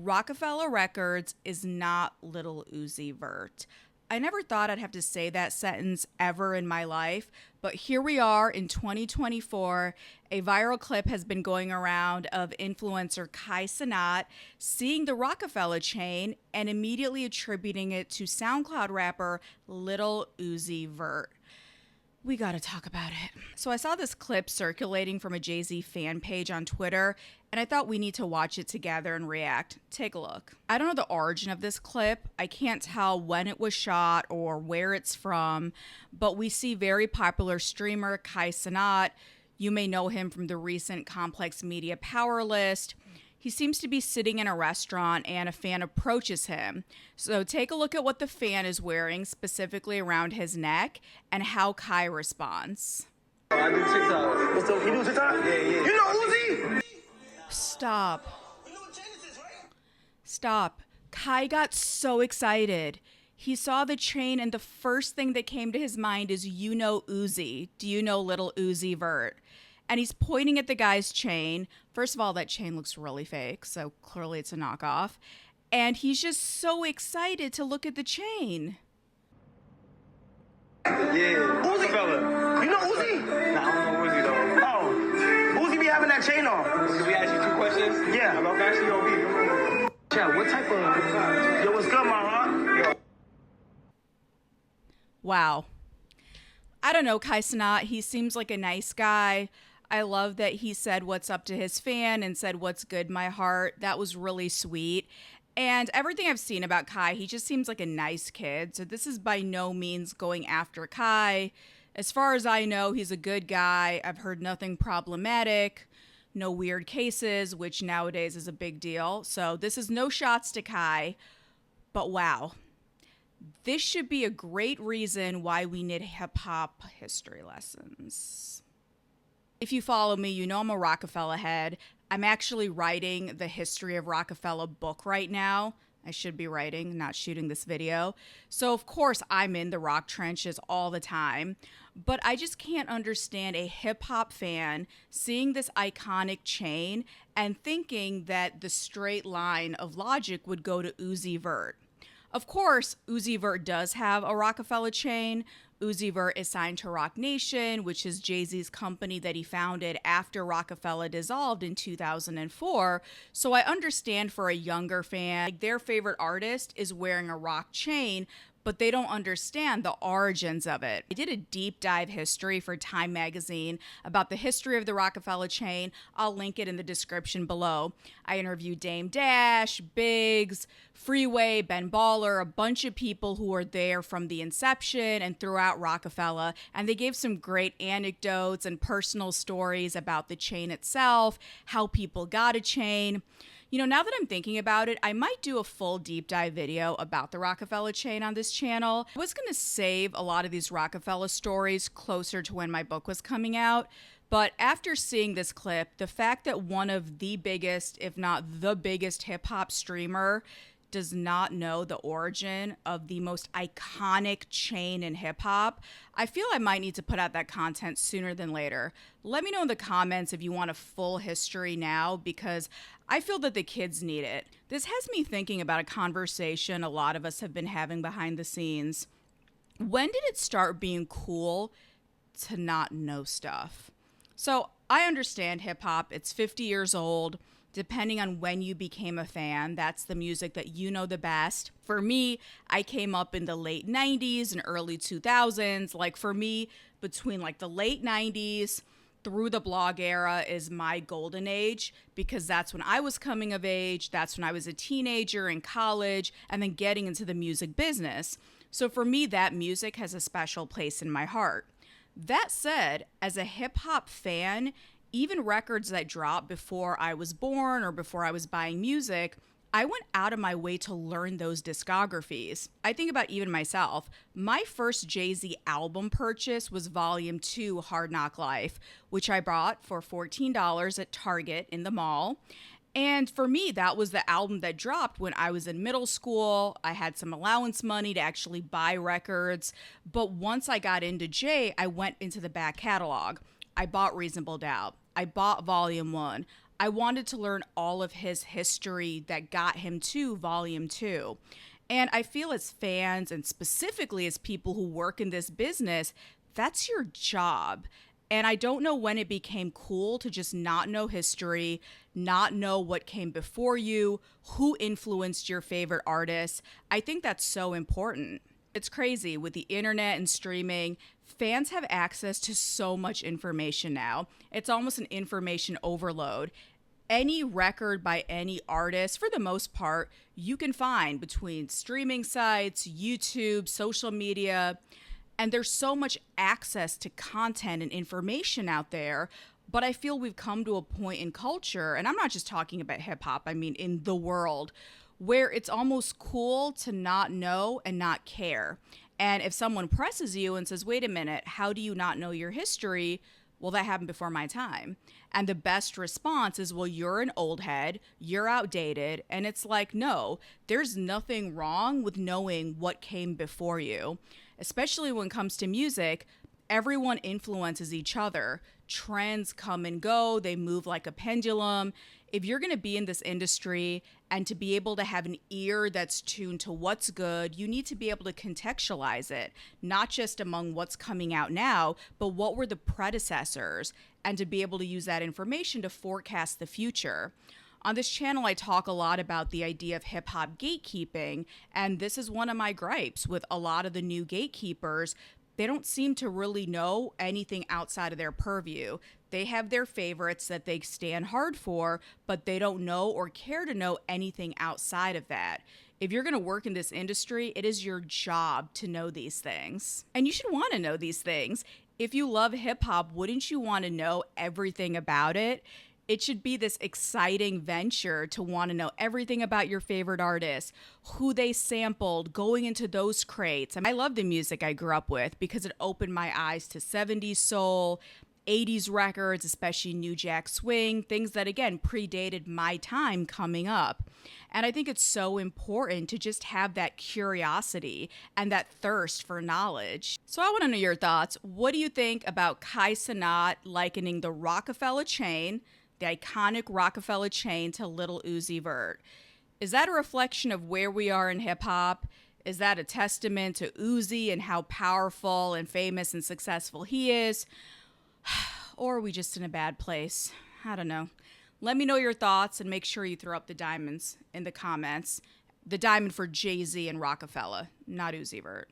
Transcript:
Roc-A-Fella Records is not Lil Uzi Vert. I never thought I'd have to say that sentence ever in my life, but here we are in 2024. A viral clip has been going around of influencer Cenat seeing the Roc-A-Fella chain and immediately attributing it to SoundCloud rapper Lil Uzi Vert. We gotta talk about it. So I saw this clip circulating from a Jay-Z fan page on Twitter, and I thought we need to watch it together and react. Take a look. I don't know the origin of this clip. I can't tell when it was shot or where it's from, but we see very popular streamer Cenat. You may know him from the recent Complex Media Power List. He seems to be sitting in a restaurant and a fan approaches him. So take a look at what the fan is wearing, specifically around his neck, and how Kai responds. I do TikTok. What's up? You do TikTok? Yeah. You know Uzi? Stop. Stop. Kai got so excited. He saw the chain and the first thing that came to his mind is, you know Uzi. Do you know Lil Uzi Vert? And he's pointing at the guy's chain. First of all, that chain looks really fake, so clearly it's a knockoff. And he's just so excited to look at the chain. Yeah. Uzi fella. You know Uzi? Nah, I don't know Uzi though. Oh. Uzi be having that chain on. Can we ask you 2 questions? Yeah. About actually OB. Chat, what type of... Yo, what's good, my Yo. Wow. I don't know Cenat. He seems like a nice guy. I love that he said what's up to his fan and said what's good my heart. That was really sweet. And everything I've seen about Kai, he just seems like a nice kid. So this is by no means going after Kai. As far as I know, he's a good guy. I've heard nothing problematic, no weird cases, which nowadays is a big deal. So this is no shots to Kai. But wow. This should be a great reason why we need hip-hop history lessons. If you follow me, you know I'm a Roc-A-Fella head. I'm actually writing the history of Roc-A-Fella book right now. I should be writing, not shooting this video. So of course I'm in the rock trenches all the time, but I just can't understand a hip-hop fan seeing this iconic chain and thinking that the straight line of logic would go to Uzi Vert. Of course, Uzi Vert does have a Roc-A-Fella chain. Uzi Vert is signed to Roc Nation, which is Jay-Z's company that he founded after Roc-A-Fella dissolved in 2004. So I understand for a younger fan, like their favorite artist is wearing a rock chain, but they don't understand the origins of it. I did a deep dive history for Time magazine about the history of the Roc-A-Fella chain. I'll link it in the description below. I interviewed Dame Dash, Biggs, Freeway, Ben Baller, a bunch of people who were there from the inception and throughout Roc-A-Fella, and they gave some great anecdotes and personal stories about the chain itself, how people got a chain. You know, now that I'm thinking about it, I might do a full deep dive video about the Roc-A-Fella chain on this channel. I was going to save a lot of these Roc-A-Fella stories closer to when my book was coming out, but after seeing this clip, the fact that one of the biggest, if not the biggest hip-hop streamer does not know the origin of the most iconic chain in hip-hop, I feel I might need to put out that content sooner than later. Let me know in the comments if you want a full history now, because I feel that the kids need it. This has me thinking about a conversation a lot of us have been having behind the scenes. When did it start being cool to not know stuff? So I understand hip-hop, it's 50 years old. Depending on when you became a fan, that's the music that you know the best. For me, I came up in the late 90s and early 2000s. Like for me, between like the late 90s through the blog era is my golden age, because that's when I was coming of age. That's when I was a teenager in college and then getting into the music business. So for me, that music has a special place in my heart. That said, as a hip hop fan, even records that dropped before I was born or before I was buying music, I went out of my way to learn those discographies. I think about even myself. My first Jay-Z album purchase was Volume 2, Hard Knock Life, which I bought for $14 at Target in the mall. And for me, that was the album that dropped when I was in middle school. I had some allowance money to actually buy records. But once I got into Jay, I went into the back catalog. I bought Reasonable Doubt. I bought Volume 1. I wanted to learn all of his history that got him to Volume 2. And I feel as fans, and specifically as people who work in this business, that's your job. And I don't know when it became cool to just not know history, not know what came before you, who influenced your favorite artists. I think that's so important. It's crazy with the internet and streaming. Fans have access to so much information now. It's almost an information overload. Any record by any artist, for the most part, you can find between streaming sites, YouTube, social media. And there's so much access to content and information out there. But I feel we've come to a point in culture, and I'm not just talking about hip hop, I mean in the world, where it's almost cool to not know and not care. And if someone presses you and says, wait a minute, how do you not know your history? Well, that happened before my time. And the best response is, well, you're an old head, you're outdated. And it's like, no, there's nothing wrong with knowing what came before you. Especially when it comes to music, everyone influences each other. Trends come and go, they move like a pendulum. If you're going to be in this industry and to be able to have an ear that's tuned to what's good, you need to be able to contextualize it, not just among what's coming out now, but what were the predecessors, and to be able to use that information to forecast the future. On this channel, I talk a lot about the idea of hip-hop gatekeeping, and this is one of my gripes with a lot of the new gatekeepers. They don't seem to really know anything outside of their purview. They have their favorites that they stand hard for, but they don't know or care to know anything outside of that. If you're going to work in this industry, it is your job to know these things. And you should want to know these things. If you love hip-hop, wouldn't you want to know everything about it? It should be this exciting venture to want to know everything about your favorite artists, who they sampled, going into those crates. I love the music I grew up with because it opened my eyes to 70s soul, 80s records, especially New Jack Swing, things that, again, predated my time coming up. And I think it's so important to just have that curiosity and that thirst for knowledge. So I want to know your thoughts. What do you think about Cenat likening the Roc-A-Fella chain, the iconic Roc-A-Fella chain, to Lil Uzi Vert? Is that a reflection of where we are in hip hop? Is that a testament to Uzi and how powerful and famous and successful he is? Or are we just in a bad place? I don't know. Let me know your thoughts and make sure you throw up the diamonds in the comments. The diamond for Jay-Z and Roc-A-Fella, not Uzi Vert.